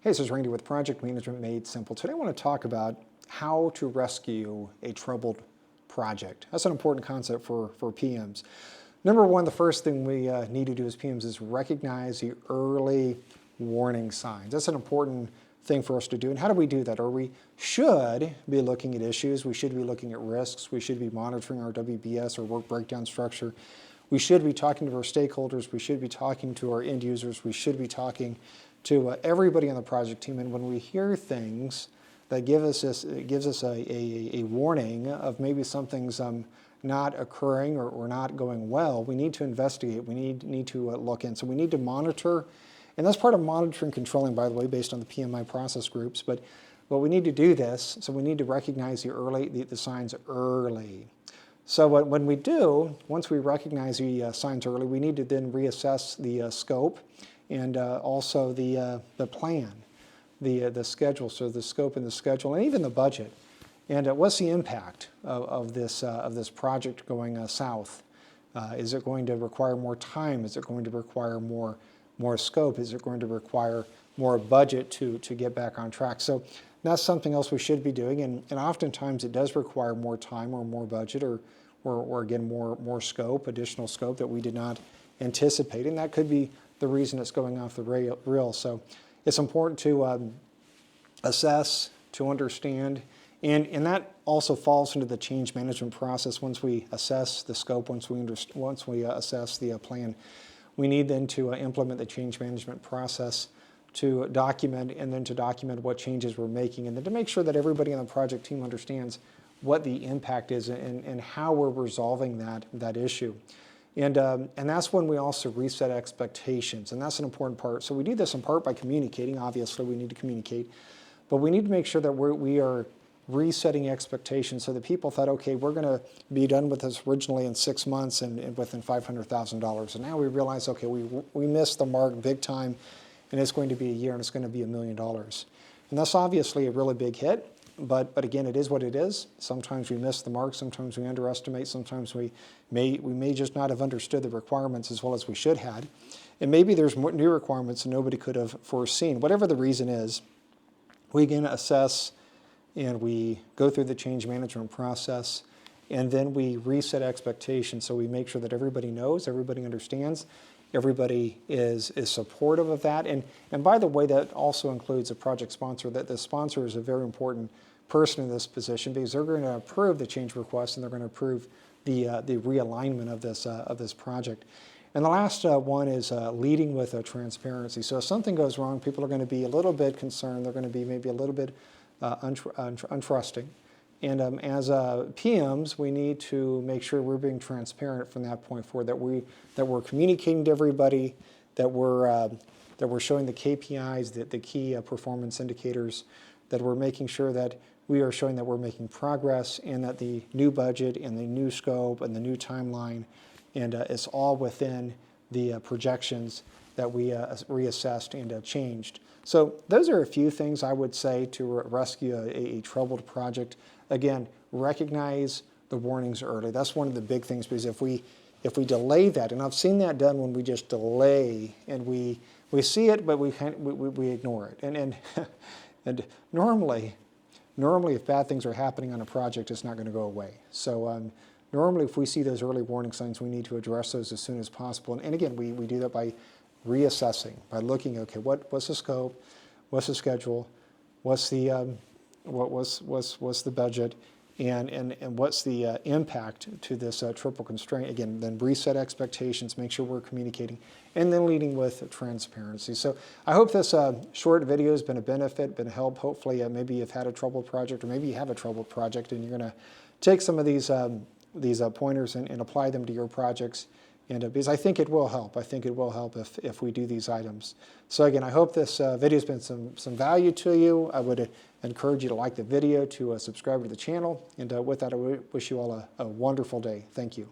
Hey, this is Randy with Project Management Made Simple. Today I want to talk about how to rescue a troubled project. That's an important concept for PMs. Number one, the first thing we need to do as PMs is recognize the early warning signs. That's an important thing for us to do. And how do we do that? Or we should be looking at issues. We should be looking at risks. We should be monitoring our WBS or work breakdown structure. We should be talking to our stakeholders. We should be talking to our end users. We should be talking to everybody on the project team. And when we hear things that gives us a warning of maybe something's not occurring or not going well, we need to investigate. We need to look in. So we need to monitor. And that's part of monitoring and controlling, by the way, based on the PMI process groups. But we need to do this. So we need to recognize the signs early. So when we do, once we recognize the signs early, we need to then reassess the scope and also the plan, the schedule, so the scope and the schedule, and even the budget. And what's the impact of this project going south? Is it going to require more time? Is it going to require more scope? Is it going to require more budget to get back on track? So that's something else we should be doing, and oftentimes it does require more time or more budget or again more scope, additional scope that we did not anticipate, and that could be the reason it's going off the rail. So it's important to assess, to understand, and that also falls into the change management process. Once we assess the scope, once we assess the plan, we need then to implement the change management process to document, and then to document what changes we're making, and then to make sure that everybody on the project team understands what the impact is and how we're resolving that issue. And that's when we also reset expectations, and that's an important part. So we do this in part by communicating. Obviously, we need to communicate, but we need to make sure that we are resetting expectations so that people thought, okay, we're going to be done with this originally in 6 months and within $500,000. And now we realize, okay, we missed the mark big time, and it's going to be a year, and it's going to be $1 million. And that's obviously a really big hit. But again, it is what it is. Sometimes we miss the mark. Sometimes we underestimate. Sometimes we may just not have understood the requirements as well as we should have. And maybe there's new requirements that nobody could have foreseen. Whatever the reason is, we again assess and we go through the change management process, and then we reset expectations. So we make sure that everybody knows, everybody understands, everybody is supportive of that. And by the way, that also includes a project sponsor. That the sponsor is a very important person in this position, because they're going to approve the change request, and they're going to approve the realignment of this project. And the last one is leading with transparency. So if something goes wrong, people are going to be a little bit concerned. They're going to be maybe a little bit untrusting. And as PMs, we need to make sure we're being transparent from that point forward, that we're communicating to everybody, that we're showing the KPIs, the key performance indicators, that we're making sure that we are showing that we're making progress, and that the new budget and the new scope and the new timeline, and it's all within the projections that we reassessed and changed. So those are a few things I would say to rescue a troubled project. Again, recognize the warnings early. That's one of the big things, because if we delay that, and I've seen that done when we just delay and we see it, but we ignore it. And normally if bad things are happening on a project, it's not going to go away. So normally if we see those early warning signs, we need to address those as soon as possible. And again, we do that by reassessing, by looking, okay, what's the scope, what's the schedule, what's the what's the budget, and what's the impact to this triple constraint. Again, then reset expectations, make sure we're communicating, and then leading with transparency. So I hope this short video has been a benefit, been a help. Hopefully maybe you've had a troubled project, or maybe you have a troubled project, and you're going to take some of these pointers and apply them to your projects. And because I think it will help. I think it will help if we do these items. So again, I hope this video has been some value to you. I would encourage you to like the video, to subscribe to the channel. And with that, I wish you all a wonderful day. Thank you.